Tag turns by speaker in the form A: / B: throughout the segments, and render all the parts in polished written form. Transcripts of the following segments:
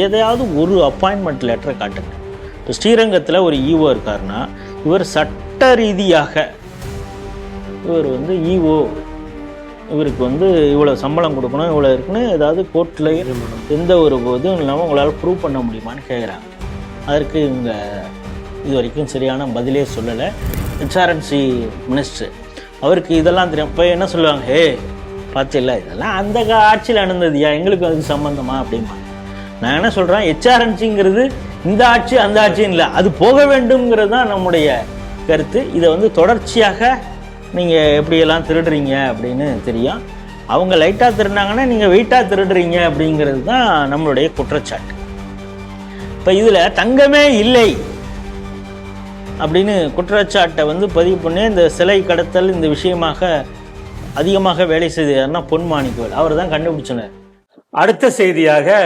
A: எதையாவது ஒரு அப்பாயின்மெண்ட் லெட்டரை காட்டுங்க. இப்போ ஸ்ரீரங்கத்தில் ஒரு ஈஓ இருக்காருன்னா இவர் சட்ட ரீதியாக இவர் வந்து ஈஓ, இவருக்கு வந்து இவ்வளோ சம்பளம் கொடுக்கணும், இவ்வளோ இருக்குன்னு ஏதாவது கோர்ட்டில் எந்த ஒரு இதுவும் இல்லாமல் உங்களால் ப்ரூவ் பண்ண முடியுமான்னு கேட்குறாங்க. அதற்கு இவங்க இது வரைக்கும் சரியான பதிலே சொல்லலை. ஹெச்ஆர்என்சி மினிஸ்டர் அவருக்கு இதெல்லாம் தெரியும். இப்போ என்ன சொல்லுவாங்க, ஹே பார்த்தில்ல இதெல்லாம் அந்த ஆட்சியில் நடந்ததுயா, எங்களுக்கு அதுக்கு சம்மந்தமா அப்படிம்பாங்க. நான் என்ன சொல்கிறேன், ஹெச்ஆர்என்சிங்கிறது இந்த ஆட்சி அந்த ஆட்சின்னு இல்லை, அது போக வேண்டும்ங்கிறது தான் நம்முடைய கருத்து. இதை வந்து தொடர்ச்சியாக நீங்கள் எப்படியெல்லாம் திருடுறீங்க அப்படின்னு தெரியும். அவங்க லைட்டாக திருடினாங்கன்னா நீங்கள் வெயிட்டாக திருடுறீங்க அப்படிங்கிறது தான் நம்மளுடைய குற்றச்சாட்டு. இப்போ இதில் தங்கமே இல்லை அப்படின்னு குற்றச்சாட்டை வந்து பதிவு பண்ணி இந்த சிலை கடத்தல் இந்த விஷயமாக அதிகமாக வேலை செய்தார்னா பொன்மாணிக்கவேல் அவர் தான் கண்டுபிடிச்சனர்.
B: அடுத்த செய்தியாக,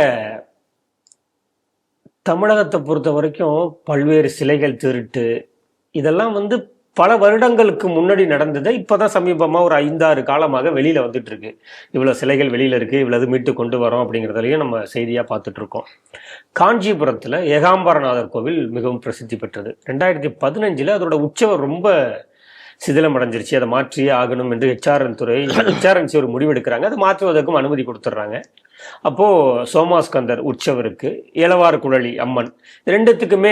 B: தமிழகத்தை பொறுத்த வரைக்கும் பல்வேறு சிலைகள் திருட்டு இதெல்லாம் வந்து பல வருடங்களுக்கு முன்னாடி நடந்தது. இப்போதான் சமீபமாக ஒரு 5-6 காலமாக வெளியில் வந்துட்டு இருக்கு. இவ்வளோ சிலைகள் வெளியில் இருக்குது, இவ்வளவு மீட்டு கொண்டு வரோம் அப்படிங்கிறதுலையும் நம்ம செய்தியாக பார்த்துட்டு இருக்கோம். காஞ்சிபுரத்தில் ஏகாம்பரநாதர் கோவில் மிகவும் பிரசித்தி பெற்றது. 2015 அதோட உற்சவம் ரொம்ப சிதிலம் அடைஞ்சிருச்சு. அதை மாற்றியே ஆகணும் என்று ஹெச்ஆர்என்சி ஒரு முடிவெடுக்கிறாங்க. அதை மாற்றுவதற்கும் அனுமதி கொடுத்துட்றாங்க. அப்போது சோமாஸ்கந்தர் உற்சவருக்கு ஏலவார் குழலி அம்மன் ரெண்டுத்துக்குமே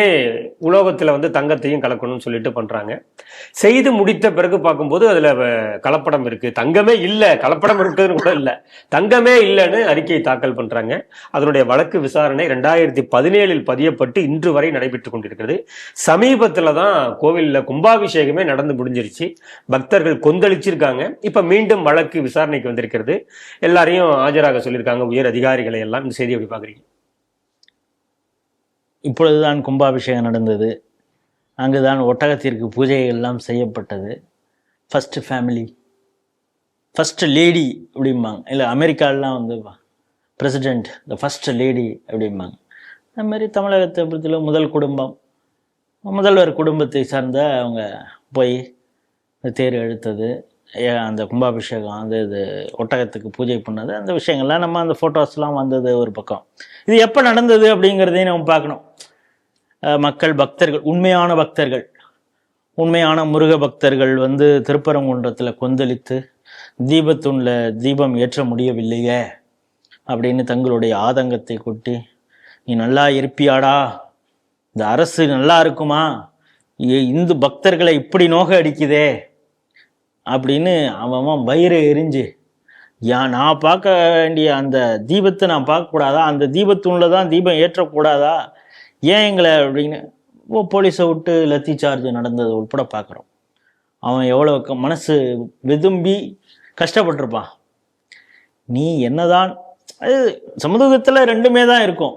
B: உலோகத்தில் வந்து தங்கத்தையும் கலக்கணும்னு சொல்லிட்டு பண்ணுறாங்க. செய்து முடித்த பிறகு பார்க்கும்போது அதில் கலப்படம் இருக்குது, தங்கமே இல்லை, கலப்படம் இருக்குதுன்னு கூட இல்லை, தங்கமே இல்லைன்னு அறிக்கையை தாக்கல் பண்ணுறாங்க. அதனுடைய வழக்கு விசாரணை 2017 பதியப்பட்டு இன்று வரை நடைபெற்று கொண்டிருக்கிறது. சமீபத்தில் தான் கோவிலில் கும்பாபிஷேகமே நடந்து முடிஞ்சிருச்சு. பக்தர்கள் கொந்தளிச்சிருக்காங்க. இப்போ மீண்டும் வழக்கு விசாரணைக்கு வந்திருக்கிறது. எல்லாரையும் ஆஜராக சொல்லியிருக்காங்க, உயர் அதிகாரிகளை எல்லாம். இந்த செய்தி எப்படி பார்க்குறீங்க?
A: இப்பொழுதுதான் கும்பாபிஷேகம் நடந்தது. அங்குதான் ஒட்டகத்திற்கு பூஜைகள் எல்லாம் செய்யப்பட்டது. ஃபர்ஸ்ட் ஃபேமிலி, ஃபர்ஸ்ட் லேடி அப்படிம்பாங்க. இல்லை அமெரிக்காலெலாம் வந்து பிரசிடெண்ட் த ஃபர்ஸ்ட் லேடி அப்படிம்பாங்க. அதுமாதிரி தமிழகத்தை பொறுத்தவரை முதல் குடும்பம், முதல்வர் குடும்பத்தை சார்ந்த அவங்க போய் தேர் இழுத்தது, அந்த கும்பாபிஷேகம், அந்த இது ஒட்டகத்துக்கு பூஜை பண்ணது, அந்த விஷயங்கள்லாம் நம்ம அந்த ஃபோட்டோஸ்லாம் வந்தது ஒரு பக்கம். இது எப்போ நடந்தது அப்படிங்கிறதையும் நம்ம பார்க்கணும். மக்கள் பக்தர்கள், உண்மையான பக்தர்கள், உண்மையான முருக பக்தர்கள் வந்து திருப்பரங்குன்றத்தில் கொந்தளித்து தீபத்துள்ள தீபம் ஏற்ற முடியவில்லையே அப்படின்னு தங்களுடைய ஆதங்கத்தை கொட்டி, நீ நல்லா இருப்பியாடா, இந்த அரசு நல்லா இருக்குமா, இந்து பக்தர்களை இப்படி நோக அடிக்குதே அப்படின்னு அவன் வயிறு எரிஞ்சு, நான் பார்க்க வேண்டிய அந்த தீபத்தை நான் பார்க்கக்கூடாதா, அந்த தீபத்துள்ள தான் தீபம் ஏற்றக்கூடாதா, ஏன் எங்களை அப்படின்னு போலீஸை விட்டு லத்தி சார்ஜ் நடந்தது உட்பட பார்க்குறோம். அவன் எவ்வளோ மனசு வெதும்பி கஷ்டப்பட்டிருப்பான். நீ என்னதான், அது சமூகத்தில் ரெண்டுமே தான் இருக்கும்.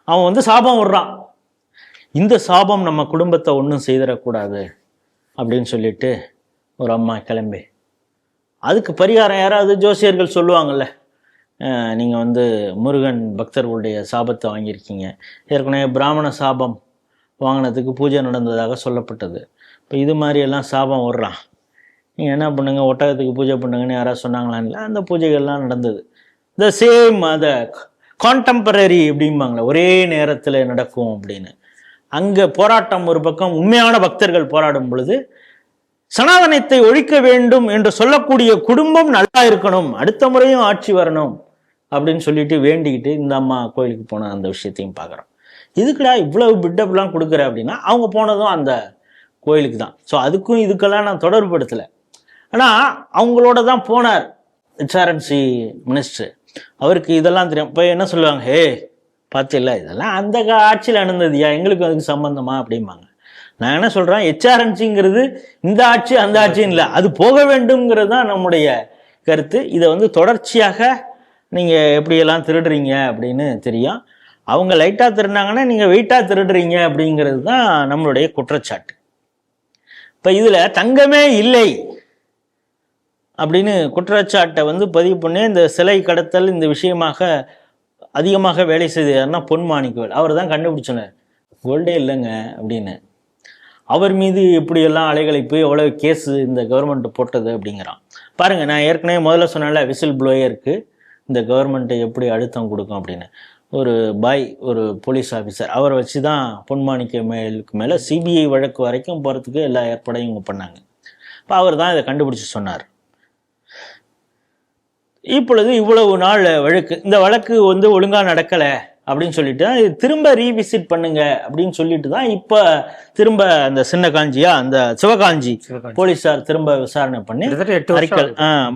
A: அவன் வந்து சாபம் விடுறான், இந்த சாபம் நம்ம குடும்பத்தை ஒன்றும் செய்திடக்கூடாது அப்படின்னு சொல்லிட்டு ஒரு அம்மா கிளம்பி, அதுக்கு பரிகாரம் யாராவது ஜோசியர்கள் சொல்லுவாங்கள்ல, நீங்கள் வந்து முருகன் பக்தர்களுடைய சாபத்தை வாங்கியிருக்கீங்க, ஏற்கனவே பிராமண சாபம் வாங்கினதுக்கு பூஜை நடந்ததாக சொல்லப்பட்டது. இப்போ இது மாதிரியெல்லாம் சாபம் விடுறான், நீங்கள் என்ன பண்ணுங்கள், ஒட்டகத்துக்கு பூஜை பண்ணுங்கன்னு யாராவது சொன்னாங்களான்னு இல்லை, அந்த பூஜைகள்லாம் நடந்தது. த சேம், அதை கான்டெம்பரரி அப்படிம்பாங்களே, ஒரே நேரத்தில் நடக்கும் அப்படின்னு. அங்கே போராட்டம் ஒரு பக்கம், உண்மையான பக்தர்கள் போராடும் பொழுது சனாதனத்தை ஒழிக்க வேண்டும் என்று சொல்லக்கூடிய குடும்பம் நல்லா இருக்கணும், அடுத்த முறையும் ஆட்சி வரணும் அப்படின்னு சொல்லிட்டு வேண்டிக்கிட்டு இந்த அம்மா கோயிலுக்கு போன அந்த விஷயத்தையும் பார்க்குறோம். இதுக்குடா இவ்வளவு பில்டப்லாம் கொடுக்குற அப்படின்னா, அவங்க போனதும் அந்த கோயிலுக்கு தான். ஸோ அதுக்கும் இதுக்கெல்லாம் நான் தொடர்புபடுத்தலை. ஆனால் அவங்களோட தான் போனார் ஹெச்ஆர்என்சி மினிஸ்டர், அவருக்கு இதெல்லாம் தெரியும். இப்போ என்ன சொல்லுவாங்க, ஹே பார்த்தில்ல இதெல்லாம் அந்த ஆட்சியில் நடந்ததுயா, எங்களுக்கு அதுக்கு சம்மந்தமா அப்படிம்பாங்க. நான் என்ன சொல்கிறேன், ஹெச்ஆர்என்சிங்கிறது இந்த ஆட்சி அந்த ஆட்சின்னு இல்லை, அது போக வேண்டும்ங்கிறது தான் நம்முடைய கருத்து. இதை வந்து தொடர்ச்சியாக நீங்கள் எப்படியெல்லாம் திருடுறீங்க அப்படின்னு தெரியும். அவங்க லைட்டாக திருடினாங்கன்னா நீங்கள் வெயிட்டாக திருடுறீங்க அப்படிங்கிறது தான் நம்மளுடைய குற்றச்சாட்டு. இப்போ இதில் தங்கமே இல்லை அப்படின்னு குற்றச்சாட்டை வந்து பதிவு பண்ணி இந்த சிலை கடத்தல் இந்த விஷயமாக அதிகமாக வேலை செய்தார்னா பொன்மாணிக்கவேல் அவர் தான் கண்டுபிடிச்சனர். கோல்டே இல்லைங்க அப்படின்னு. அவர் மீது எப்படியெல்லாம் அலைகளைப்பு, எவ்வளோ கேஸு இந்த கவர்மெண்ட் போட்டது அப்படிங்கிறான். பாருங்கள், நான் ஏற்கனவே முதல்ல சொன்னேன்ல, விசில் ப்ளோயருக்கு இந்த கவர்மெண்ட்டை எப்படி அழுத்தம் கொடுக்கும் அப்படின்னு. ஒரு பாய், ஒரு போலீஸ் ஆஃபீஸர், அவரை வச்சு தான் பொன்மாணிக்க மேலுக்கு மேலே சிபிஐ வழக்கு வரைக்கும் போகிறதுக்கு எல்லா ஏற்பாடையும் இவங்க பண்ணாங்க. இப்போ அவர் தான் இதை கண்டுபிடிச்சி சொன்னார். இப்பொழுது இவ்வளவு நாள் வழக்கு, இந்த வழக்கு வந்து ஒழுங்காக நடக்கலை அப்படின்னு சொல்லிட்டு இது திரும்ப ரீவிசிட் பண்ணுங்க அப்படின்னு சொல்லிட்டு தான் இப்போ திரும்ப அந்த சின்ன காஞ்சியா அந்த சிவகாஞ்சி போலீஸார் திரும்ப விசாரணை பண்ணி அறிக்கை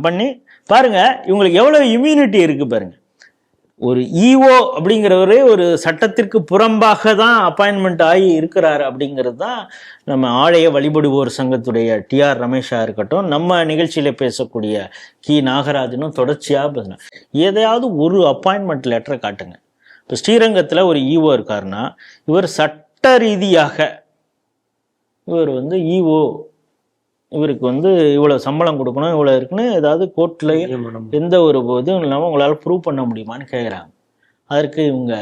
A: பண்ணி பாருங்க இவங்களுக்கு எவ்வளவு இம்யூனிட்டி இருக்கு பாருங்க. ஒரு ஈஓ அப்படிங்கிறவரே ஒரு சட்டத்திற்கு புறம்பாக தான் அப்பாயின்மெண்ட் ஆகி இருக்கிறாரு அப்படிங்கிறது தான் நம்ம ஆலய வழிபடுவோர் சங்கத்துடைய டிஆர் ரமேஷா இருக்கட்டும், நம்ம நிகழ்ச்சியில பேசக்கூடிய கி நாகராஜனும் தொடர்ச்சியாக பேசினா எதையாவது ஒரு அப்பாயின்மெண்ட் லெட்டரை காட்டுங்க. இப்போ ஸ்ரீரங்கத்தில் ஒரு ஈஓ இருக்காருன்னா இவர் சட்ட ரீதியாக இவர் வந்து ஈஓ, இவருக்கு வந்து இவ்வளோ சம்பளம் கொடுக்கணும், இவ்வளோ இருக்குன்னு ஏதாவது கோர்ட்டில் எந்த ஒரு இதுவும் இல்லாமல் உங்களால் ப்ரூவ் பண்ண முடியுமான்னு கேட்குறாங்க. அதற்கு இவங்க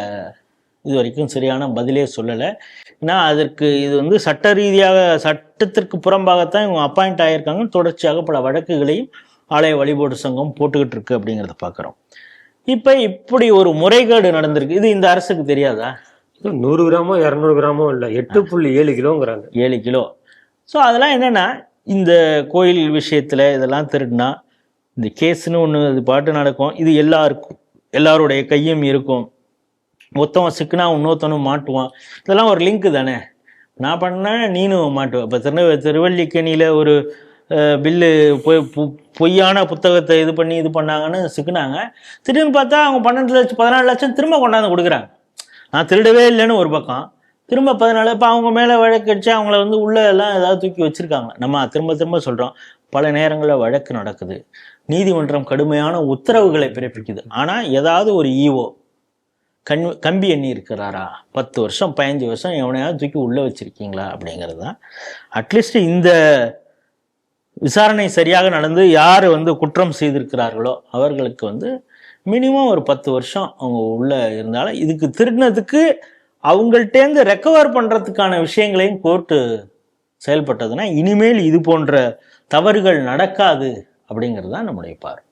A: இது வரைக்கும் சரியான பதிலே சொல்லலை. ஏன்னா அதற்கு இது வந்து சட்ட ரீதியாக சட்டத்திற்கு புறம்பாகத்தான் இவங்க அப்பாயிண்ட் ஆகியிருக்காங்க. தொடர்ச்சியாக பல வழக்குகளையும் ஆலய வழிபாடு சங்கம் போட்டுக்கிட்டு இருக்கு அப்படிங்கிறத பார்க்குறோம். இப்போ இப்படி ஒரு முறைகேடு நடந்திருக்கு. இது இந்த அரசுக்கு தெரியாதா?
B: 100 கிராமோ 200 கிராமோ இல்லை, 8.7 கிலோங்கிறாங்க.
A: 7 கிலோ. ஸோ அதெல்லாம் என்னென்னா இந்த கோயில் விஷயத்தில் இதெல்லாம் திருடினா இந்த கேஸ்ன்னு ஒன்று அது பாட்டு நடக்கும். இது எல்லாருடைய கையும் இருக்கும். ஒருத்தவன் சிக்கினா இன்னொருத்தனும் மாட்டுவான். இதெல்லாம் ஒரு லிங்க் தானே. நான் பண்ணேன் நீனும் மாட்டுவேன். இப்போ திருவல்லிக்கேணியில் ஒரு பில்லு பொய்யான புத்தகத்தை இது பண்ணாங்கன்னு சிக்கினாங்க. திடீர்னு பார்த்தா அவங்க 12 லட்சம் 14 லட்சம் திரும்ப கொண்டாந்து கொடுக்குறாங்க. நான் திருடவே இல்லைன்னு ஒரு பக்கம், திரும்ப 14. இப்போ அவங்க மேலே வழக்கு அடிச்சு அவங்கள வந்து உள்ள எல்லாம் ஏதாவது தூக்கி வச்சிருக்காங்க. நம்ம திரும்ப சொல்கிறோம், பல நேரங்களில் வழக்கு நடக்குது, நீதிமன்றம் கடுமையான உத்தரவுகளை பிறப்பிக்குது. ஆனால் ஏதாவது ஒரு ஈஓ கம்பி எண்ணி இருக்கிறாரா, 10 வருஷம் 15 வருஷம் எவனையாவது தூக்கி உள்ளே வச்சிருக்கீங்களா அப்படிங்கிறது தான். அட்லீஸ்ட் இந்த விசாரணை சரியாக நடந்து யார் வந்து குற்றம் செய்திருக்கிறார்களோ அவர்களுக்கு வந்து மினிமம் ஒரு 10 வருஷம் அவங்க உள்ள இருந்தாலும் இதுக்கு திருடினதுக்கு அவங்கள்ட்டேருந்து ரெக்கவர் பண்ணுறதுக்கான விஷயங்களையும் கோர்ட்டு செயல்பட்டதுன்னா இனிமேல் இது போன்ற தவறுகள் நடக்காது அப்படிங்கிறது தான் நம்முடைய பார்வை.